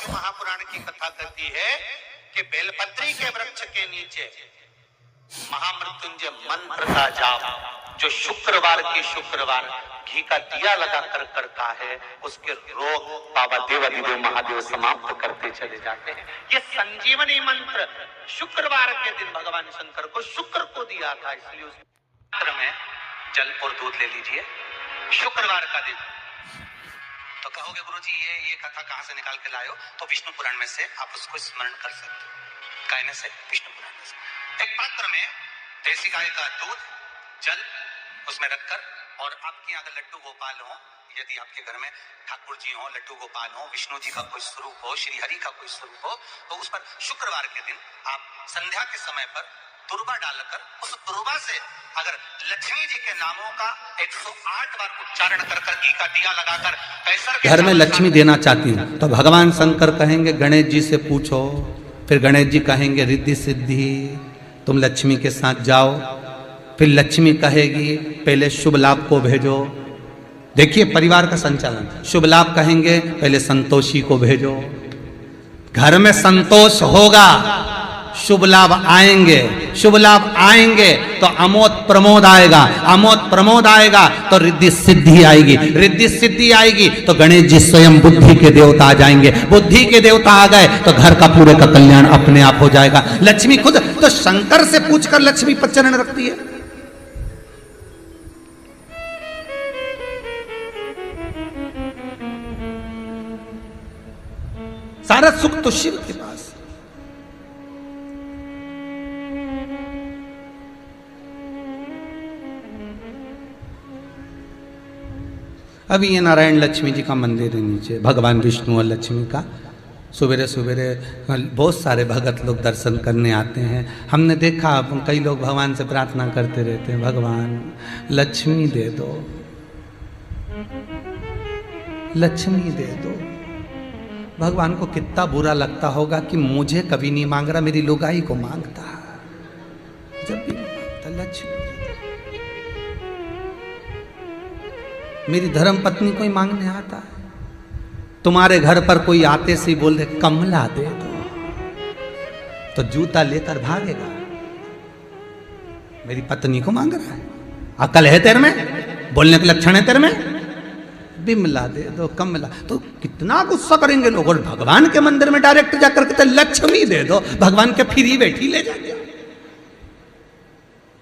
शिव महापुराण की कथा कहती है कि बेलपत्री के वृक्ष के नीचे महामृत्युंजय मंत्र का जाप जो शुक्रवार की शुक्रवार घी का दिया लगा कर करता है, उसके रोग बाबा देवादिदेव महादेव समाप्त करते चले जाते हैं। ये संजीवनी मंत्र शुक्रवार के दिन भगवान शंकर को शुक्र को दिया था, इसलिए उस मंत्र में जल और दूध ले लीजिए शुक्रवार का दिन। तो कहोगे गुरुजी ये कथा कहां से निकाल के लाए हो? तो विष्णु पुराण में से आप उसको स्मरण कर सकते हो। कहने से विष्णु पुराण में से एक पात्र में देसी गाय का दूध जल उसमें रखकर, और आपके यहाँ अगर लड्डू गोपाल हो, यदि आपके घर में ठाकुर जी हो, लड्डू गोपाल हो, विष्णु जी का कोई स्वरूप हो, श्री हरि का कोई स्वरूप हो, तो उस पर शुक्रवार के दिन आप संध्या के समय पर दुर्वा डालकर उस दुर्वा से अगर लक्ष्मी जी के नामों का 108 बार उच्चारण कर घी का दिया लगाकर कैसर घर में लक्ष्मी देना चाहती हूँ, तो भगवान शंकर कहेंगे गणेश जी से पूछो, फिर गणेश जी कहेंगे रिद्धि सिद्धि तुम लक्ष्मी के साथ जाओ, फिर लक्ष्मी कहेगी पहले शुभ लाभ को भेजो। देखिए परिवार का संचालन, शुभ लाभ कहेंगे पहले संतोषी को भेजो, घर में संतोष होगा शुभ लाभ आएंगे, शुभ लाभ आएंगे तो अमोद प्रमोद आएगा, अमोद प्रमोद आएगा तो रिद्धि सिद्धि आएगी, रिद्धि सिद्धि आएगी तो गणेश जी स्वयं बुद्धि के देवता आ जाएंगे, बुद्धि के देवता आ गए तो घर का पूरे का कल्याण अपने आप हो जाएगा। लक्ष्मी खुद तो शंकर से पूछकर लक्ष्मी पर चरण रखती है। सारा सुख तो शिव के पास। अभी ये नारायण लक्ष्मी जी का मंदिर है नीचे, भगवान विष्णु और लक्ष्मी का। सवेरे सवेरे बहुत सारे भगत लोग दर्शन करने आते हैं। हमने देखा कई लोग भगवान से प्रार्थना करते रहते हैं, भगवान लक्ष्मी दे दो, लक्ष्मी दे दो। भगवान को कितना बुरा लगता होगा कि मुझे कभी नहीं मांग रहा, मेरी लुगाई को मांगता, जब भी मांगता लक्ष्मी। मेरी धर्म पत्नी को ही मांगने आता है। तुम्हारे घर पर कोई आते से बोल दे कमला दे दो तो जूता लेकर भागेगा। मेरी पत्नी को मांग रहा है, अकल है तेरे में? बोलने के लक्षण है तेरे में? बिमला दे दो, कमला। तो कितना गुस्सा करेंगे लोग। और भगवान के मंदिर में डायरेक्ट जाकर कहते लक्ष्मी दे दो, भगवान के फ्री बैठी ले जाते।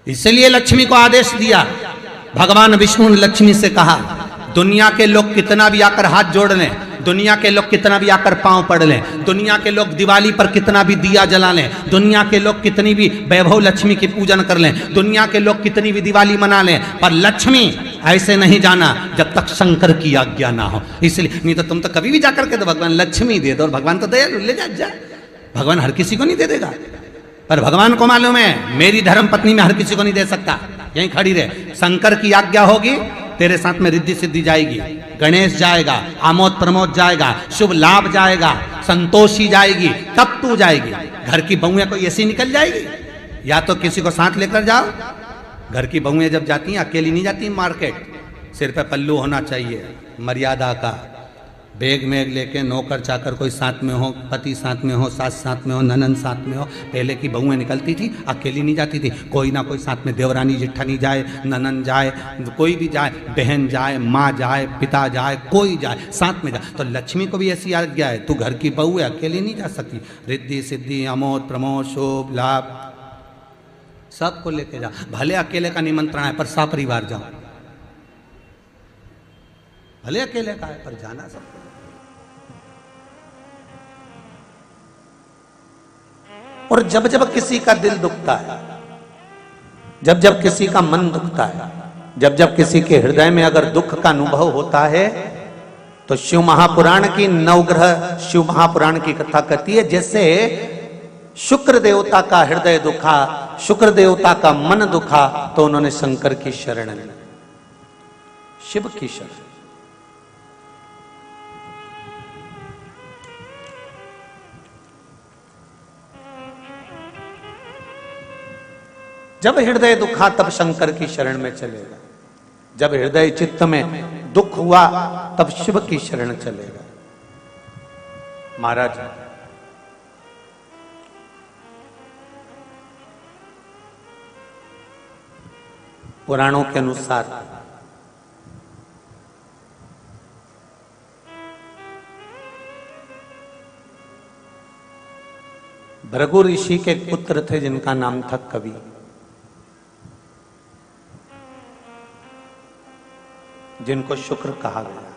इसलिए लक्ष्मी को आदेश दिया। भगवान विष्णु ने लक्ष्मी से कहा दुनिया के लोग कितना भी आकर हाथ जोड़ लें, दुनिया के लोग कितना भी आकर पांव पड़ लें, दुनिया के लोग दिवाली पर कितना भी दिया जला लें, दुनिया के लोग कितनी भी वैभव लक्ष्मी की पूजन कर लें, दुनिया के लोग कितनी भी दिवाली मना लें, पर लक्ष्मी ऐसे नहीं जाना जब तक शंकर की आज्ञा ना हो। इसलिए नहीं तो तुम तो कभी भी जाकर के तो भगवान लक्ष्मी दे दो, और भगवान तो दयालु ले जा। भगवान हर किसी को नहीं दे देगा, पर भगवान को मालूम है मेरी धर्म पत्नी में हर किसी को नहीं दे सकता। यहीं खड़ी रहे, शंकर की आज्ञा होगी तेरे साथ में रिद्धि सिद्धि जाएगी, गणेश जाएगा, आमोद प्रमोद जाएगा, शुभ लाभ जाएगा, संतोषी जाएगी, तब तू जाएगी। घर की बहुएं कोई ऐसी निकल जाएगी, या तो किसी को साथ लेकर जाओ। घर की बहुएं जब जाती हैं अकेली नहीं जाती मार्केट, सिर पे पल्लू होना चाहिए मर्यादा का, बैग में लेके नौकर चाकर कोई साथ में हो, पति साथ में हो, सास साथ में हो, ननन साथ में हो। पहले की बहुएं निकलती थी अकेली नहीं जाती थी, कोई ना कोई साथ में, देवरानी जेठानी जाए, ननन जाए, कोई भी जाए, बहन जाए, माँ जाए, पिता जाए, कोई जाए, साथ में जाए। तो लक्ष्मी को भी ऐसी आज्ञा है, तू घर की बहू है अकेली नहीं जा सकती। रिद्धि सिद्धि अमोद प्रमोद शुभ लाभ सबको लेके जा। भले अकेले का निमंत्रण है पर सपरिवार जाओ, भले अकेले का है पर जाना सबको। और जब जब किसी का दिल दुखता है, जब जब किसी का मन दुखता है, जब जब किसी के हृदय में अगर दुख का अनुभव होता है, तो शिव महापुराण की नवग्रह शिव महापुराण की कथा कहती है जैसे शुक्र देवता का हृदय दुखा, शुक्र देवता का मन दुखा, तो उन्होंने शंकर की शरण ली, शिव की शरण। जब हृदय दुखा तब शंकर की शरण में चलेगा, जब हृदय चित्त में दुख हुआ तब शिव की शरण चलेगा। महाराज पुराणों के अनुसार भृगु ऋषि के एक पुत्र थे जिनका नाम था कवि। जिनको शुक्र कहा गया।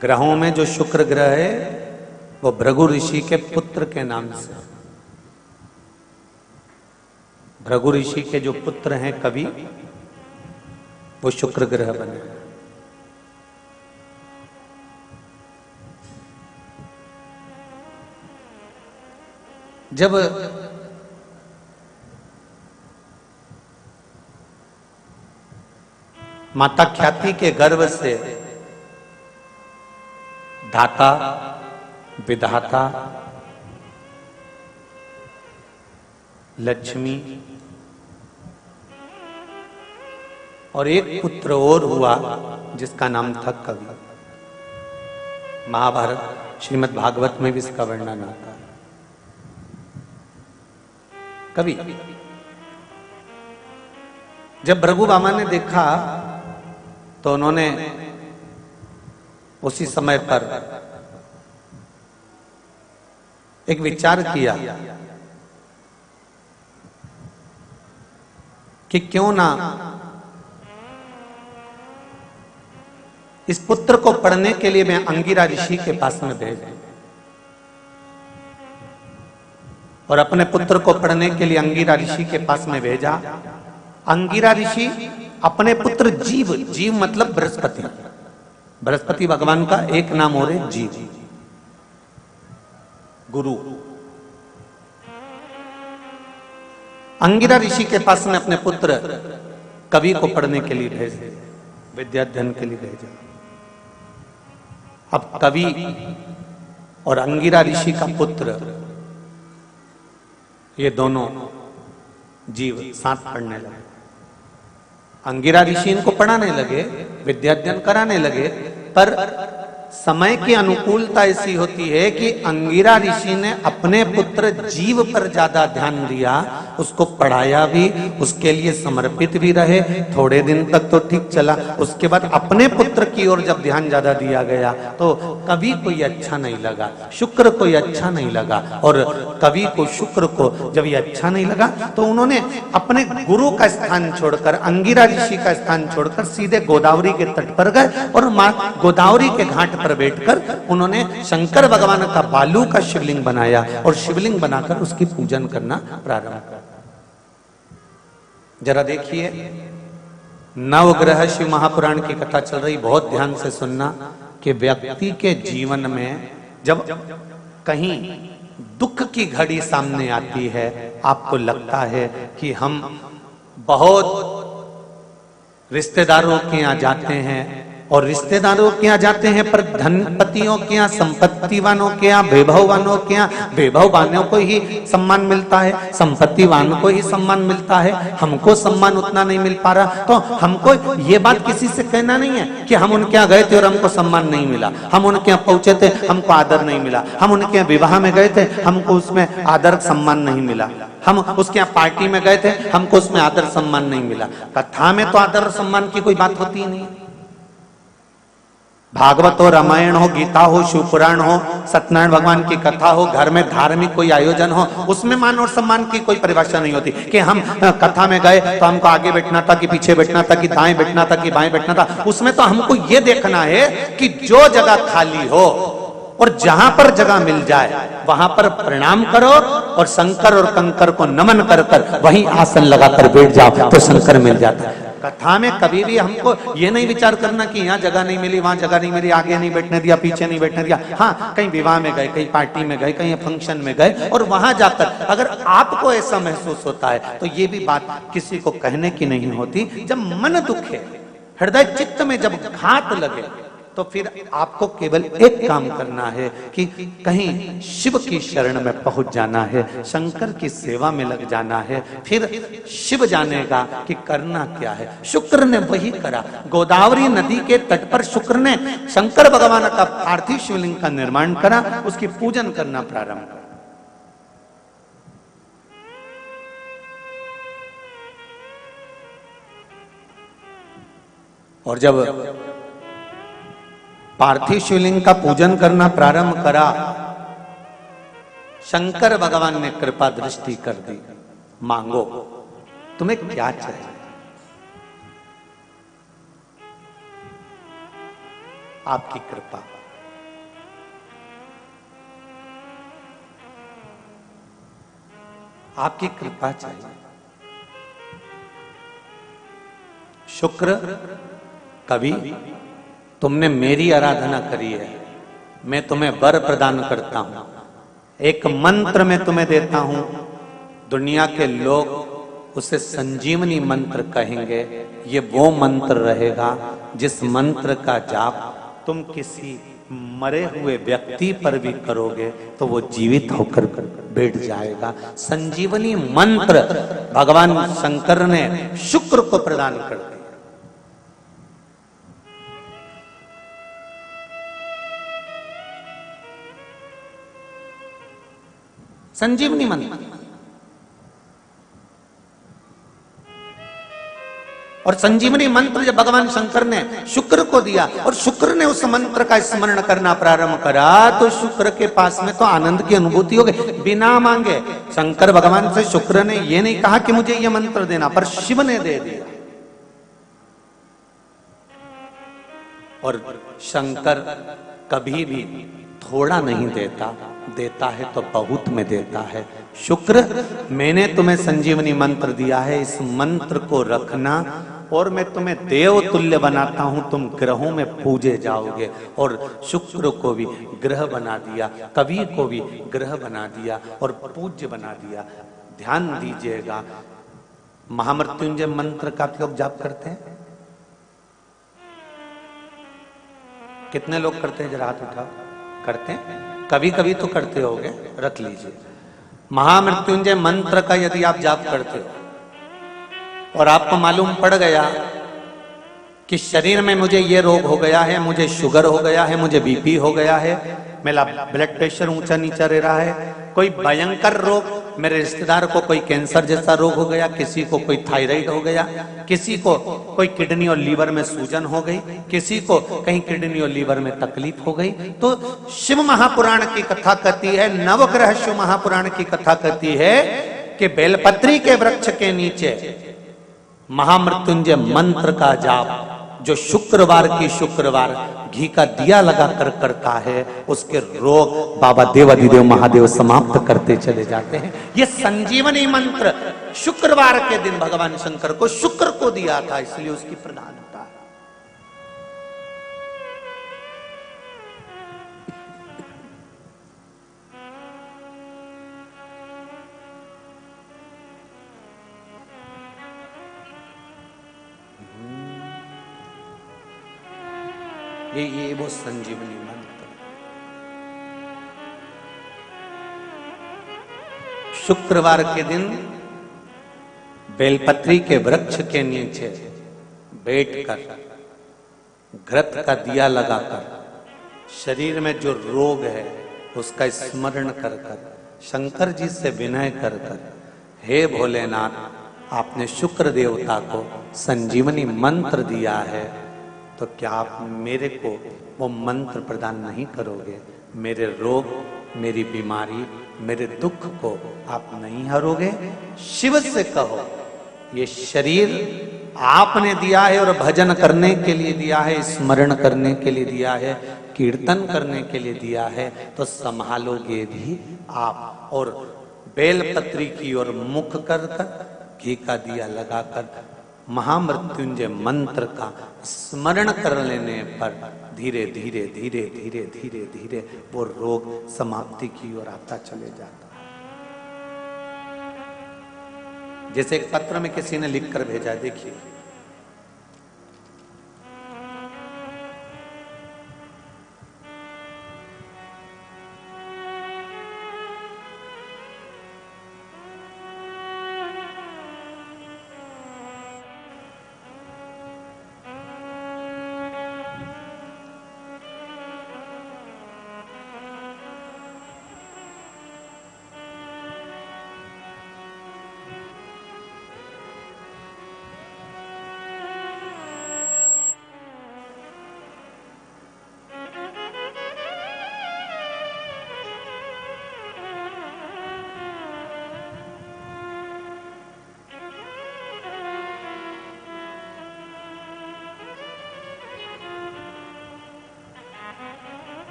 ग्रहों में जो शुक्र ग्रह है वो भृगु ऋषि के पुत्र के नाम से। भृगु ऋषि के जो पुत्र हैं कवि, वो शुक्र ग्रह बने। जब माता ख्याति के गर्भ से धाता, विधाता, लक्ष्मी और एक पुत्र और हुआ जिसका नाम था कवि। महाभारत श्रीमद् भागवत में भी इसका वर्णन आता है। कवि जब भृगु बामा ने देखा तो उन्होंने उसी समय पर एक विचार किया कि क्यों ना इस पुत्र को पढ़ने के लिए मैं अंगिरा ऋषि के पास में भेज दूं। और अपने पुत्र को पढ़ने के लिए अंगिरा ऋषि के पास में भेजा। अंगिरा ऋषि अपने पुत्र जीव, जीव मतलब बृहस्पति, बृहस्पति भगवान का एक नाम और है जीव, गुरु। अंगिरा ऋषि के पास में अपने पुत्र कवि को पढ़ने के लिए भेजे, विद्याध्ययन के लिए भेजा। अब कवि और अंगिरा ऋषि का पुत्र ये दोनों जीव साथ पढ़ने लगे। अंगिरा ऋषि इनको पढ़ाने लगे, विद्याध्ययन कराने लगे, पर समय की अनुकूलता ऐसी होती है कि अंगिरा ऋषि ने अपने पुत्र जीव पर ज्यादा ध्यान दिया, उसको पढ़ाया भी, उसके लिए समर्पित भी रहे। थोड़े दिन तक तो ठीक चला, उसके बाद अपने पुत्र की ओर जब ध्यान ज्यादा दिया गया तो कवि को ये अच्छा नहीं लगा, शुक्र को ये अच्छा नहीं लगा। और कवि को, शुक्र को जब ये अच्छा नहीं लगा तो उन्होंने अपने गुरु का स्थान छोड़कर, अंगिरा ऋषि का स्थान छोड़कर सीधे गोदावरी के तट पर गए और गोदावरी के घाट पर बैठकर उन्होंने शंकर भगवान का बालू का शिवलिंग बनाया और शिवलिंग बनाकर उसकी पूजन करना प्रारंभ किया। जरा देखिए, नवग्रह शिव महापुराण की कथा चल रही, बहुत ध्यान से सुनना कि व्यक्ति के जीवन में जब कहीं दुख की घड़ी सामने आती है, आपको लगता है कि हम बहुत रिश्तेदारों के यहाँ जाते हैं और रिश्तेदारों के यहाँ जाते हैं पर धनपतियों के यहाँ, संपत्तिवानों के यहाँ, वैभववानों के यहाँ वैभववानों को ही सम्मान मिलता है, संपत्तिवान को ही सम्मान मिलता है, हमको सम्मान उतना नहीं मिल पा रहा। तो हमको ये बात किसी से कहना नहीं है कि हम उनके यहाँ गए थे और हमको सम्मान नहीं मिला, हम उनके यहाँ पहुंचे थे हमको आदर नहीं मिला, हम उनके यहाँ विवाह में गए थे हमको उसमें आदर सम्मान नहीं मिला, हम उसके यहाँ पार्टी में गए थे हमको उसमें आदर सम्मान नहीं मिला। कथा में तो आदर सम्मान की कोई बात होती ही नहीं। भागवत हो, रामायण हो, गीता हो, शिव पुराण हो, सत्यनारायण भगवान की कथा हो, घर में धार्मिक कोई आयोजन हो, उसमें मान और सम्मान की कोई परिभाषा नहीं होती कि हम कथा में गए तो हमको आगे बैठना था कि पीछे बैठना था कि दाएं बैठना था कि बाएं बैठना था। उसमें तो हमको ये देखना है कि जो जगह खाली हो और जहां पर जगह मिल जाए वहां पर प्रणाम करो और शंकर और कंकर को नमन कर कर वहीं आसन लगाकर बैठ जाओ तो शंकर मिल जाता है। कथा में कभी भी हमको ये नहीं विचार करना कि यहाँ जगह नहीं मिली, वहां जगह नहीं मिली, आगे नहीं बैठने दिया, पीछे नहीं बैठने दिया। हाँ, कहीं विवाह में गए, कहीं पार्टी में गए, कहीं फंक्शन में गए और वहां जाकर अगर आपको ऐसा महसूस होता है तो ये भी बात किसी को कहने की नहीं होती। जब मन दुखे, हृदय चित्त में जब घात लगे तो फिर आपको केवल एक काम करना है कि कहीं शिव की शरण में पहुंच जाना है, शंकर की सेवा में लग जाना है, फिर शिव जानेगा कि करना क्या है। शुक्र ने वही करा। गोदावरी नदी के तट पर शुक्र ने शंकर भगवान का पार्थिव शिवलिंग का निर्माण करा, उसकी पूजन करना प्रारंभ करा। और जब पार्थिव शिवलिंग का पूजन करना प्रारंभ करा, शंकर भगवान ने कृपा दृष्टि कर दी। मांगो, तुम्हें क्या चाहिए? आपकी कृपा। आपकी कृपा चाहिए। शुक्र, कभी तुमने मेरी आराधना करी है, मैं तुम्हें वर प्रदान करता हूं, एक मंत्र मैं तुम्हें देता हूं, दुनिया के लोग उसे संजीवनी मंत्र कहेंगे। ये वो मंत्र रहेगा जिस मंत्र का जाप तुम किसी मरे हुए व्यक्ति पर भी करोगे तो वो जीवित होकर बैठ जाएगा। संजीवनी मंत्र भगवान शंकर ने शुक्र को प्रदान कर दिया। संजीवनी मंत्र। और संजीवनी मंत्र जब भगवान शंकर ने शुक्र को दिया और शुक्र ने उस मंत्र का स्मरण करना प्रारंभ करा, तो शुक्र के पास में तो आनंद की अनुभूति हो गई बिना मांगे। शंकर भगवान से शुक्र ने यह नहीं कहा कि मुझे यह मंत्र देना, पर शिव ने दे दिया। और शंकर कभी भी थोड़ा नहीं देता, देता है तो बहुत में देता है। शुक्र, मैंने तुम्हें संजीवनी मंत्र दिया है, इस मंत्र को रखना और मैं तुम्हें देव तुल्य बनाता हूं, तुम ग्रहों में पूजे जाओगे। और शुक्र को भी ग्रह बना दिया, कवि को भी ग्रह बना दिया और पूज्य बना दिया। ध्यान दीजिएगा, महामृत्युंजय मंत्र का आप लोग जाप करते हैं? कितने लोग करते हैं? जरा हाथ उठाओ। करते हैं? कभी कभी तो करते होगे, रख लीजिए। महामृत्युंजय मंत्र का यदि आप जाप करते हो और आपको मालूम पड़ गया कि शरीर में मुझे ये रोग हो गया है, मुझे शुगर हो गया है, मुझे बीपी हो गया है, मेरा ब्लड प्रेशर ऊंचा नीचा रह रहा है, कोई भयंकर रोग, मेरे रिश्तेदार को कोई कैंसर जैसा रोग हो गया, किसी को कोई थायराइड हो गया, किसी को कोई किडनी और लीवर में सूजन हो गई, किसी को कहीं किडनी और लीवर में तकलीफ हो गई, तो शिव महापुराण की कथा कहती है, नवग्रह शिव महापुराण की कथा कहती है कि बेलपत्री के वृक्ष के नीचे महामृत्युंजय मंत्र का जाप जो शुक्रवार की शुक्रवार घी का दिया लगा कर करता है, उसके रोग बाबा देवाधिदेव महादेव समाप्त करते चले जाते हैं। ये संजीवनी मंत्र शुक्रवार के दिन भगवान शंकर को शुक्र को दिया था, इसलिए उसकी प्रधानता है। ये वो संजीवनी मंत्र। शुक्रवार के दिन बेलपत्री के वृक्ष के नीचे बैठकर घृत का दिया लगाकर शरीर में जो रोग है उसका स्मरण कर कर शंकर जी से विनय कर कर, हे भोलेनाथ, आपने शुक्र देवता को संजीवनी मंत्र दिया है, तो क्या आप मेरे को वो मंत्र प्रदान नहीं करोगे? मेरे रोग, मेरी बीमारी, मेरे दुख को आप नहीं हरोगे? शिव से कहो, ये शरीर आपने दिया है और भजन करने के लिए दिया है, स्मरण करने के लिए दिया है, कीर्तन करने के लिए दिया है, तो संभालोगे भी आप। और बेलपत्री की ओर मुख कर कर घी का दिया लगाकर महामृत्युंजय मंत्र का स्मरण कर लेने पर धीरे धीरे धीरे धीरे धीरे धीरे वो रोग समाप्ति की ओर आता चले जाता है। जैसे एक पत्र में किसी ने लिख कर भेजा, देखिए,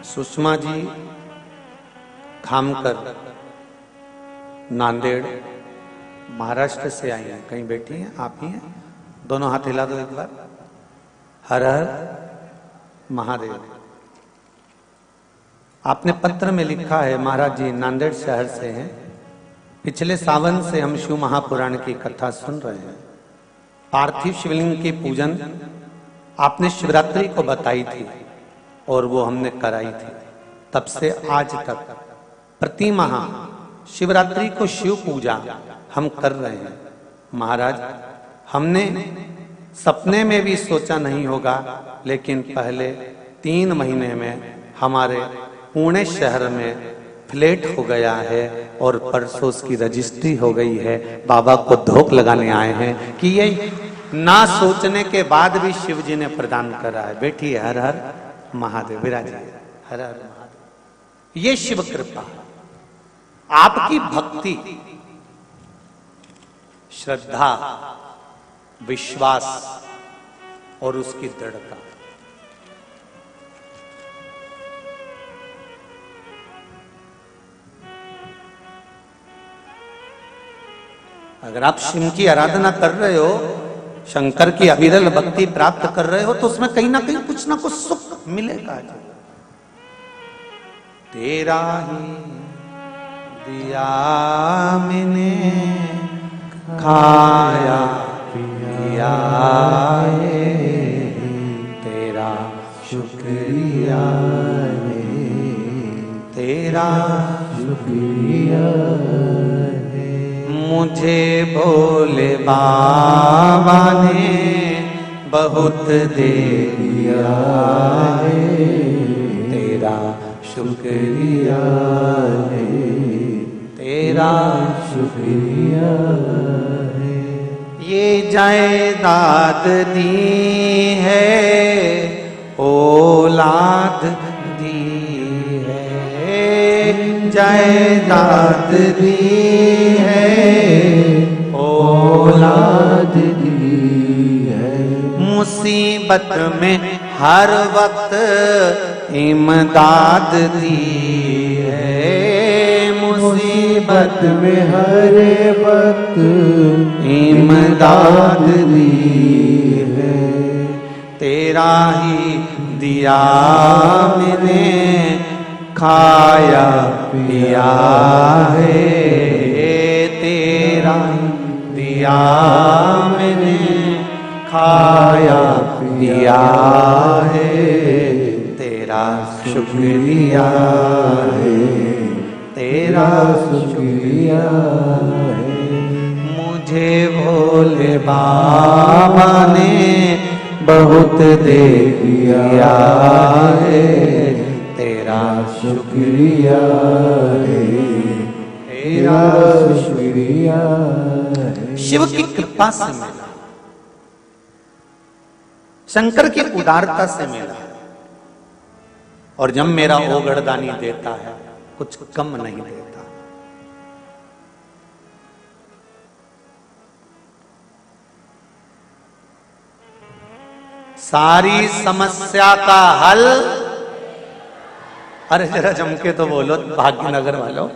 सुषमा जी खामकर नांदेड़ महाराष्ट्र से आई हैं, कहीं बैठी हैं, आप ही हैं, दोनों हाथ हिला दो एक बार। हर हर महादेव। आपने पत्र में लिखा है, महाराज जी नांदेड़ शहर से हैं, पिछले सावन से हम शिव महापुराण की कथा सुन रहे हैं। पार्थिव शिवलिंग की पूजन आपने शिवरात्रि को बताई थी और वो हमने कराई थी। तब से आज तक प्रति माह शिवरात्रि को शिव पूजा हम कर रहे हैं। महाराज हमने सपने में भी सोचा नहीं होगा, लेकिन पहले 3 महीने में हमारे पुणे शहर में फ्लैट हो गया है और परसों उसकी रजिस्ट्री हो गई है। बाबा को धोख लगाने आए हैं कि ये ना सोचने के बाद भी शिव जी ने प्रदान करा है। बैठिए, हर हर महादेव, विराजिए, हर हर महादेव। ये शिव कृपा, आपकी भक्ति, श्रद्धा, विश्वास और उसकी दृढ़ता। अगर आप शिव की आराधना कर रहे हो, शंकर की अविरल भक्ति प्राप्त कर रहे हो, तो उसमें कहीं ना कहीं कुछ ना कुछ सुख मिलेगा। तेरा ही दिया मैंने खाया पिया है, तेरा शुक्रिया है, तेरा शुक्रिया है। मुझे भोले बाबा ने बहुत दे दिया है, तेरा शुक्रिया है, तेरा शुक्रिया है। ये जायदाद दी है, औलाद दी है, जायदाद दी है, औलाद दी है। मुसीबत में हर वक्त इमदाद दी है, मुसीबत में हर वक्त इमदाद दी है। तेरा ही दिया मैंने खाया पिया है, तेरा दिया मैंने खाया पिया है, तेरा शुक्रिया है, तेरा शुक्रिया है। मुझे भोले बाबा ने बहुत दे दिया है, तेरा शुक्रिया है, तेरा शुक्रिया है। शिव की कृपा से मिला, शंकर की उदारता से मिला। और जब मेरा ओगड़दानी देता है, कुछ कम नहीं देता। सारी समस्या का हल, अरे जरा जम के तो बोलो भाग्यनगर वालों,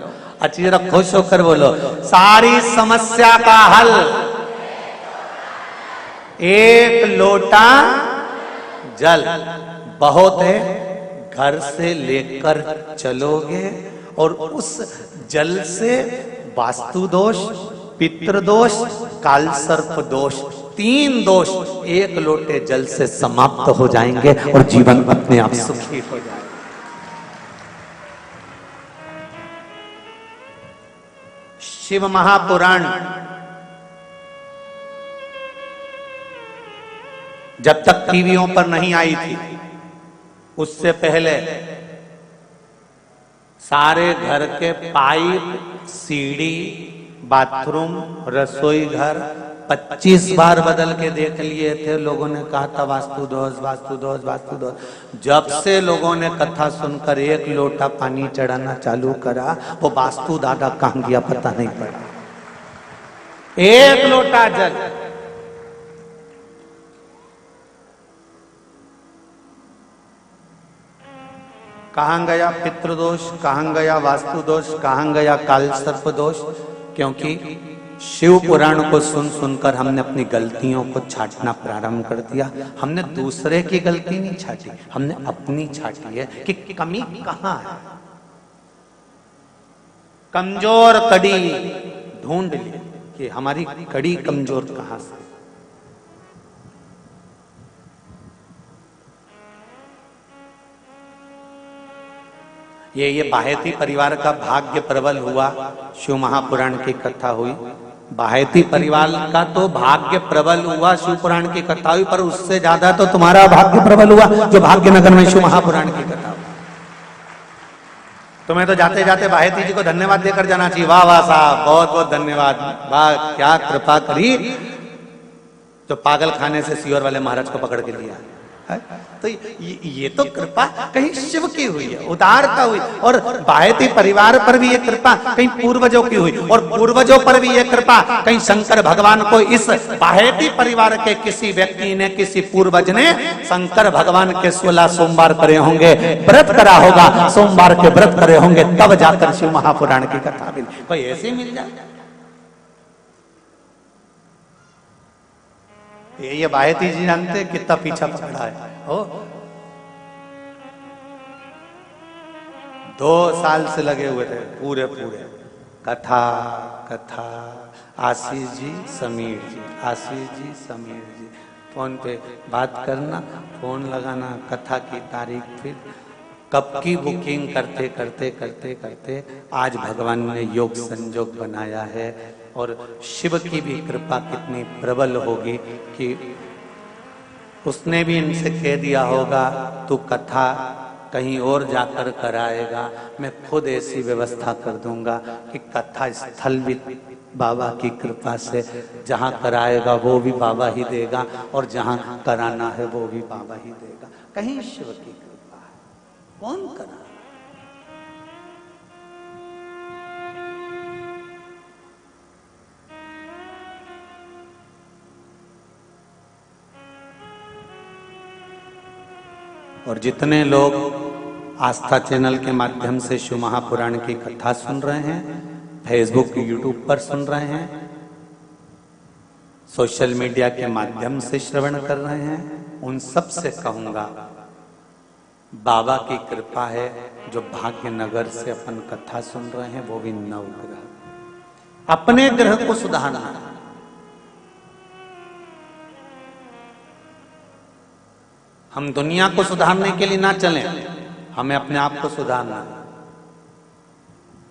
अच्छी जरा खुश होकर बोलो, सारी समस्या का हल एक लोटा जल बहुत है। घर से लेकर चलोगे और उस जल से वास्तु दोष, पितृ दोष, काल सर्प दोष, 3 दोष एक लोटे जल से समाप्त हो जाएंगे और जीवन अपने आप सुखी हो जाएगा। शिव महापुराण जब तक टीवियों पर नहीं आई थी, उससे पहले सारे घर के पाइप, सीढ़ी, बाथरूम, रसोई घर 25 बार बदल के देख लिए थे। लोगों ने कहा था वास्तु दोष, वास्तु दोष, वास्तु दोष। जब से लोगों ने कथा सुनकर 1 लोटा पानी चढ़ाना चालू करा, वो वास्तु दादा कहां गया पता नहीं पड़ा। 1 लोटा जल, कहाँ गया पितृदोष, कहाँ गया वास्तु दोष, कहाँ गया काल सर्प दोष? क्योंकि शिव पुराण को सुन सुनकर हमने अपनी गलतियों को छांटना प्रारंभ कर दिया। हमने दूसरे की गलती नहीं छाटी, हमने अपनी छाटी है कि कमी कहाँ है। कमजोर कड़ी ढूंढ ली कि हमारी कड़ी कमजोर कहां से। ये बाहेती परिवार का भाग्य प्रबल हुआ, शिव महापुराण की कथा हुई। बाहेती परिवार का तो भाग्य प्रबल हुआ, शिव पुराण की कथा हुई, पर उससे ज्यादा तो तुम्हारा भाग्य प्रबल हुआ जो भाग्यनगर में शिव महापुराण की कथा हुई। तुम्हें तो जाते जाते बाहेती जी को धन्यवाद देकर जाना चाहिए। वाह वाह साहब, बहुत बहुत धन्यवाद, वाह क्या कृपा करी जो पागल खाने से सियोर वाले महाराज को पकड़ के लिया। तो ये तो कृपा कहीं शिव की हुई है, उदारता हुई। और बाहेती परिवार पर भी ये कृपा कहीं पूर्वजों की हुई, और पूर्वजों पर भी ये कृपा कहीं शंकर भगवान को इस बाहेती परिवार के किसी व्यक्ति ने, किसी पूर्वज ने शंकर भगवान के 16 सोमवार करे होंगे, व्रत करा होगा, सोमवार के व्रत करे होंगे, तब जाकर शिव महापुराण की कथा मिली। कोई ऐसे मिल जाए? ये बाहेती जी जानते कितना पीछा पकड़ा है। ओ 2 साल से लगे हुए थे पूरे कथा कथा। आशीष जी, समीर जी, आशीष जी, समीर जी, फोन पे बात करना, फोन लगाना, कथा की तारीख, फिर कब की बुकिंग करते करते करते करते आज भगवान ने योग संजोग बनाया है। और शिव की भी कृपा कितनी प्रबल होगी कि उसने भी इनसे कह दिया होगा तू कथा कहीं और जाकर कराएगा, मैं खुद ऐसी व्यवस्था कर दूंगा कि कथा स्थल भी बाबा की कृपा से जहां कराएगा वो भी बाबा ही देगा, और जहां कराना है वो भी बाबा ही देगा। कहीं शिव की कृपा है, कौन करा? और जितने लोग आस्था चैनल के माध्यम से शिव महापुराण की कथा सुन रहे हैं, फेसबुक यूट्यूब पर सुन रहे हैं, सोशल मीडिया के माध्यम से श्रवण कर रहे हैं, उन सब से कहूंगा बाबा की कृपा है जो भाग्यनगर से अपन कथा सुन रहे हैं, वो भी 9 ग्रह। अपने ग्रह को सुधारना, हम दुनिया को सुधारने के लिए ना चलें, हमें अपने आप को सुधारना है।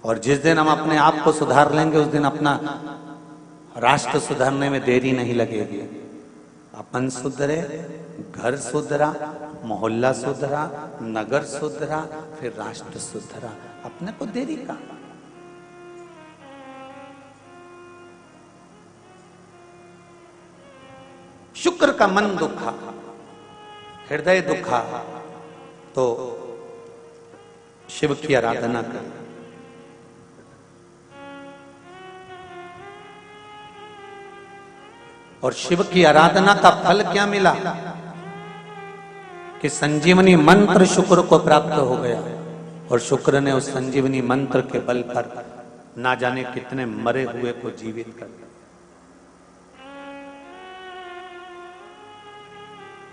और जिस दिन हम अपने आप को सुधार लेंगे उस दिन अपना राष्ट्र सुधारने में देरी नहीं लगेगी। अपन सुधरे, घर सुधरा, मोहल्ला सुधरा, नगर सुधरा, फिर राष्ट्र सुधरा, अपने को देरी का। शुक्र का मन दुखा, हृदय दुखा, तो शिव की आराधना कर। और शिव की आराधना का फल क्या मिला कि संजीवनी मंत्र शुक्र को प्राप्त हो गया, और शुक्र ने उस संजीवनी मंत्र के बल पर ना जाने कितने मरे हुए को जीवित कर दिया।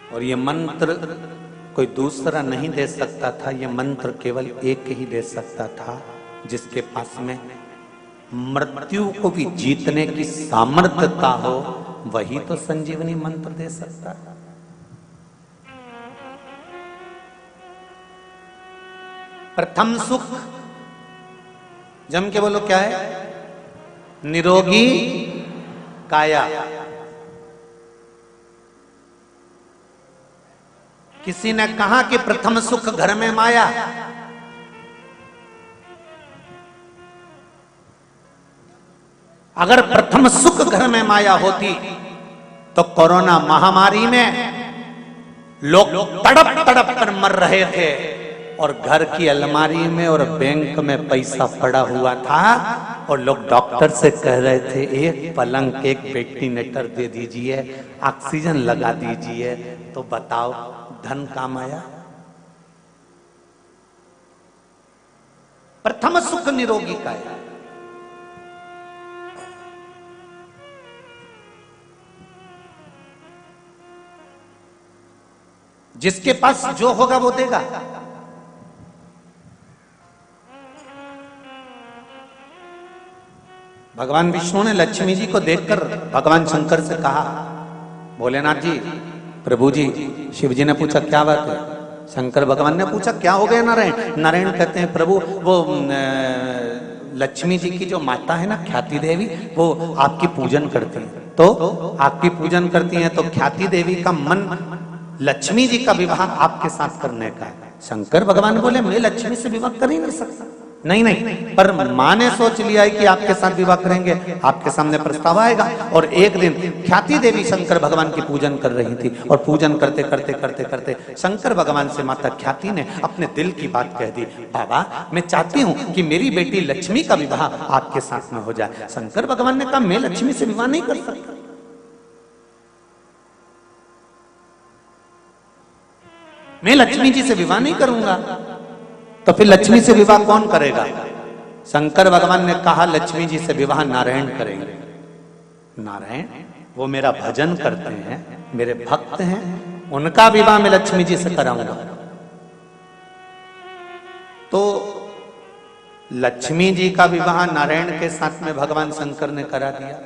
और ये मंत्र कोई दूसरा नहीं दे सकता था, ये मंत्र केवल एक ही दे सकता था जिसके पास में मृत्यु को भी जीतने की सामर्थ्यता हो, वही तो संजीवनी मंत्र दे सकता है। प्रथम सुख जम के बोलो क्या है? निरोगी काया। किसी ने कहा कि प्रथम सुख घर में माया, अगर प्रथम सुख घर में माया होती तो कोरोना महामारी में लोग तड़प तड़प कर मर रहे थे, और घर की अलमारी में और बैंक में पैसा पड़ा हुआ था, और लोग डॉक्टर से कह रहे थे एक पलंग, एक वेंटिलेटर दे दीजिए, ऑक्सीजन लगा दीजिए, तो बताओ धन काम आया? प्रथम सुख निरोगी का है। जिसके पास जो होगा वो देगा। भगवान विष्णु ने लक्ष्मी जी को देखकर भगवान शंकर से कहा, भोलेनाथ जी, प्रभु जी, शिव जी ने पूछा क्या बात है? शंकर भगवान ने पूछा क्या हो गया नारायण? नारायण कहते हैं प्रभु वो लक्ष्मी जी की जो माता है ना ख्याति देवी, वो आपकी पूजन करती है। तो आपकी पूजन करती हैं तो ख्याति देवी का मन लक्ष्मी जी का विवाह आपके साथ करने का है। शंकर भगवान बोले मैं लक्ष्मी से विवाह कर ही नहीं सकता। नहीं नहीं, पर माँ ने सोच लिया है कि आपके साथ विवाह करेंगे, आपके सामने प्रस्ताव आएगा। और एक दिन ख्याति देवी शंकर भगवान की पूजन कर रही थी और पूजन करते करते करते करते शंकर भगवान से माता ख्याति ने अपने दिल की बात कह दी, बाबा मैं चाहती हूँ कि मेरी बेटी लक्ष्मी का विवाह आपके साथ में हो जाए। शंकर भगवान ने कहा मैं लक्ष्मी से विवाह नहीं कर सकता। मैं लक्ष्मी जी से विवाह नहीं करूंगा। तो फिर लक्ष्मी से विवाह कौन करेगा? शंकर भगवान ने कहा लक्ष्मी जी से विवाह नारायण करेंगे। नारायण वो मेरा भजन करते हैं, मेरे भक्त हैं, उनका विवाह मैं लक्ष्मी जी से कराऊंगा। तो लक्ष्मी जी का विवाह नारायण के साथ में भगवान शंकर ने करा दिया।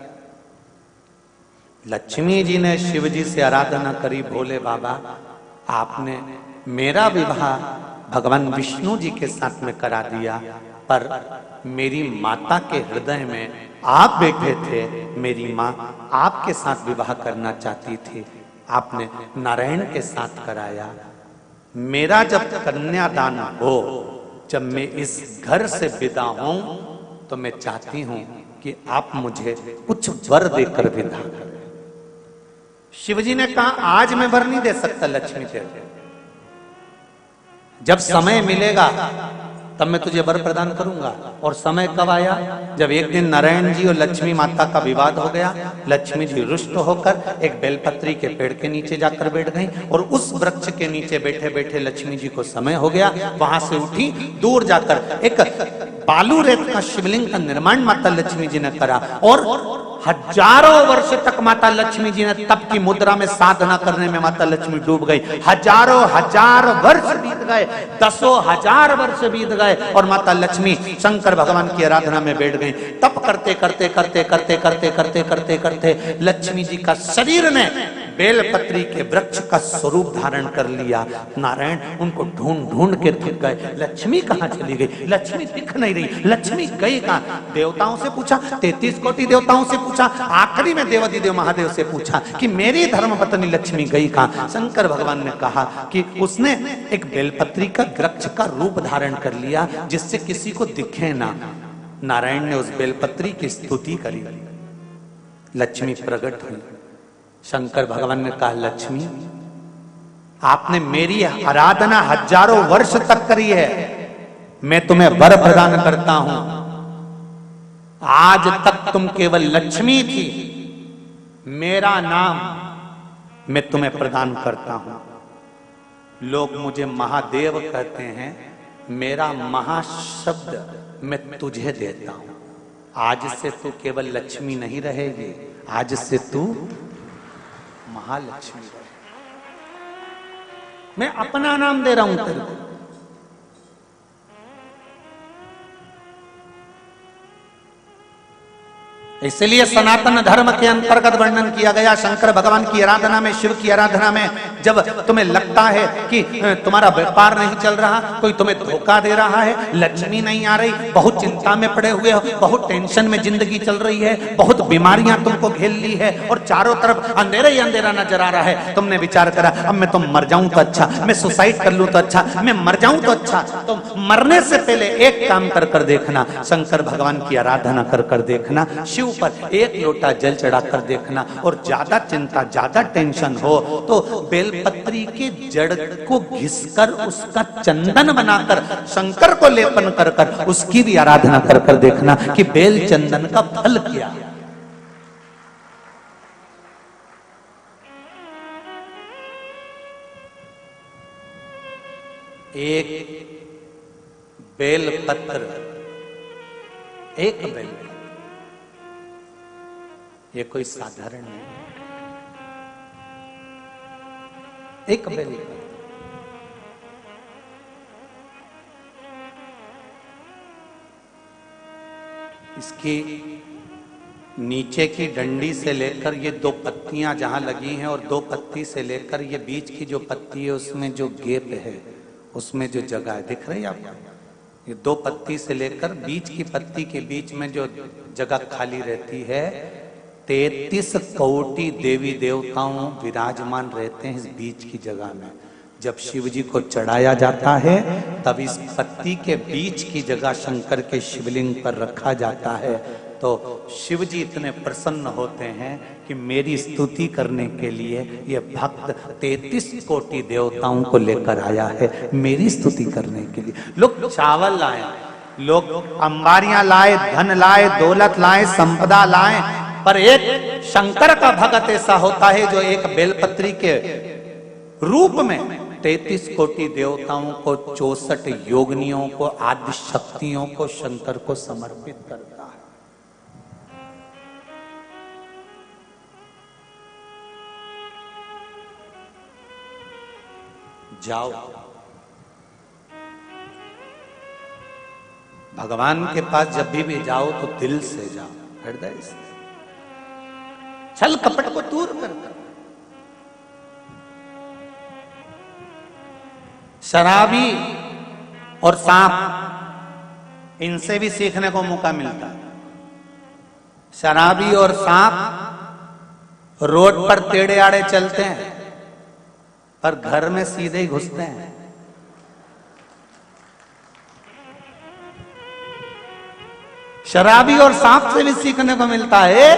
लक्ष्मी जी ने शिव जी से आराधना करी, भोले बाबा आपने मेरा विवाह भगवान विष्णु जी के साथ में करा दिया, पर मेरी माता के हृदय में आप बैठे थे, मेरी माँ आपके साथ विवाह करना चाहती थी, आपने नारायण के साथ कराया। मेरा जब कन्यादान हो, जब मैं इस घर से विदा हूं, तो मैं चाहती हूं कि आप मुझे कुछ वर देकर विदा करें। शिवजी ने कहा आज मैं वर नहीं दे सकता लक्ष्मी तेरे, जब समय मिलेगा तब मैं तुझे वर प्रदान करूंगा। और समय कब आया? जब एक दिन नारायण जी और लक्ष्मी माता का विवाद हो गया। लक्ष्मी जी रुष्ट होकर एक बेलपत्री के पेड़ के नीचे जाकर बैठ गई और उस वृक्ष के नीचे बैठे बैठे लक्ष्मी जी को समय हो गया। वहां से उठी, दूर जाकर एक बालू रेत का शिवलिंग का निर्माण माता लक्ष्मी जी ने करा और हजारों वर्ष तक माता लक्ष्मी जी ने तप की मुद्रा में साधना करने में माता लक्ष्मी डूब गई। हजारों हजार वर्ष बीत गए, दसों हजार वर्ष बीत गए और माता लक्ष्मी शंकर भगवान की आराधना में बैठ गई। तप करते करते करते करते करते करते करते करते लक्ष्मी जी का शरीर ने बेलपत्री के वृक्ष का स्वरूप धारण कर लिया। नारायण उनको ढूंढ ढूंढ के थक गए, लक्ष्मी कहाँ चली गई? लक्ष्मी दिख नहीं रही, लक्ष्मी गई कहाँ? देवताओं से पूछा, 33 कोटि देवताओं से पूछा, आखिरी में देवाधिदेव महादेव से पूछा कि मेरी धर्मपत्नी लक्ष्मी गई कहाँ? शंकर भगवान ने कहा कि उसने एक बेलपत्री का वृक्ष का रूप धारण कर लिया जिससे किसी को दिखे ना। नारायण ने उस बेलपत्री की स्तुति करी, लक्ष्मी प्रकट हुई। शंकर भगवान ने कहा लक्ष्मी आपने मेरी आराधना हजारों वर्ष तक करी है, मैं तुम्हें वर प्रदान करता हूं। आज तक तुम केवल लक्ष्मी थी, मेरा नाम मैं तुम्हें प्रदान करता हूं। लोग मुझे महादेव कहते हैं, मेरा महाशब्द मैं तुझे देता हूं। आज से तू केवल लक्ष्मी नहीं रहेगी, आज से तू महालक्ष्मी रहे। मैं अपना नाम दे रहा हूं तेरे को। इसलिए सनातन धर्म के अंतर्गत वर्णन किया गया शंकर भगवान की आराधना में, शिव की आराधना में, जब तुम्हें लगता है कि तुम्हारा व्यापार नहीं चल रहा, कोई तुम्हें धोखा दे रहा है, लक्ष्मी नहीं आ रही, बहुत चिंता में पड़े हुए हो, बहुत टेंशन में जिंदगी चल रही है, बहुत बीमारियां तुमको घेर ली है और चारों तरफ अंधेरा ही अंधेरा नजर आ रहा है, तुमने विचार करा अब मैं तो मर जाऊं तो अच्छा, मैं सुसाइड कर लूं तो अच्छा, मैं मर जाऊं तो अच्छा। तो मरने से पहले एक काम कर कर देखना, शंकर भगवान की आराधना कर कर देखना, शिव पर एक लोटा जल चढ़ाकर देखना। और ज्यादा चिंता, ज्यादा टेंशन हो तो बेलपत्री के जड़ को घिसकर उसका चंदन बनाकर शंकर को लेपन कर कर उसकी भी आराधना कर कर देखना कि बेल चंदन का फल क्या है। एक बेल पत्र एक बेलपत्र, ये कोई साधारण नहीं, एक बेलपत्र। इसकी नीचे की डंडी से लेकर ये 2 पत्तियां जहां लगी हैं और 2 पत्ती से लेकर ये बीच की जो पत्ती है उसमें जो गैप है, उसमें जो जगह है, दिख रही है आपको? ये 2 पत्ती से लेकर बीच की पत्ती के बीच में जो जगह खाली रहती है, 33 कोटि देवी देवताओं विराजमान रहते हैं इस बीच की जगह में। जब शिव जी को चढ़ाया जाता है तब इस पत्ती के बीच की जगह शंकर के शिवलिंग पर रखा जाता है। तो शिव जी इतने प्रसन्न होते हैं कि मेरी स्तुति करने के लिए ये भक्त 33 कोटि देवताओं को लेकर आया है, मेरी स्तुति करने के लिए। लोग चावल लाए, लोग अंबारियां लाए, धन लाए, दौलत लाए, संपदा लाए, पर एक शंकर का भक्त ऐसा होता है जो एक बेलपत्री के रूप में 33 कोटि देवताओं को, 64 योगिनियों को, आदि शक्तियों को शंकर को समर्पित करता है। जाओ भगवान के पास जब भी जाओ तो दिल से जाओ, हृदय से, छल कपट को दूर कर। शराबी और सांप, इनसे भी सीखने को मौका मिलता है। शराबी और सांप रोड पर टेढ़े आड़े चलते हैं पर घर में सीधे ही घुसते हैं। शराबी और सांप से भी सीखने को मिलता है,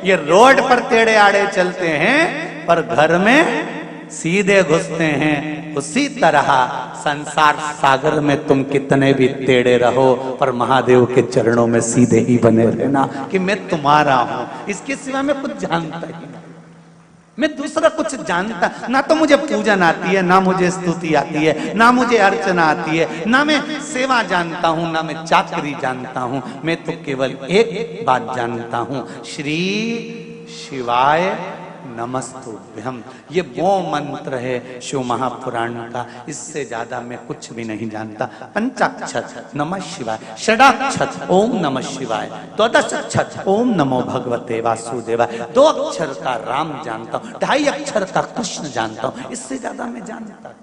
ये रोड पर टेढ़े आड़े चलते हैं पर घर में सीधे घुसते हैं। उसी तरह संसार सागर में तुम कितने भी टेढ़े रहो पर महादेव के चरणों में सीधे ही बने रहना कि मैं तुम्हारा हूं, इसके सिवा मैं कुछ जानता ही नहीं, मैं दूसरा कुछ जानता ना। तो मुझे पूजन आती है, ना मुझे स्तुति आती है, ना मुझे अर्चना आती है, ना मैं सेवा जानता हूं, ना मैं चाकरी जानता हूं। मैं तो केवल एक बात जानता हूं, श्री शिवाय नमस्तुभ्यम। ये वो मंत्र है शिव महापुराण का, इससे ज्यादा मैं कुछ भी नहीं जानता। पंचाक्षर नमः शिवाय, षडाक्षर ओम नमः शिवाय, द्वादशाक्षर ओम नमो भगवते वासुदेवाय, 2 अक्षर का राम जानता हूँ, 2.5 अक्षर का कृष्ण जानता हूँ, इससे ज्यादा मैं जानता हूँ।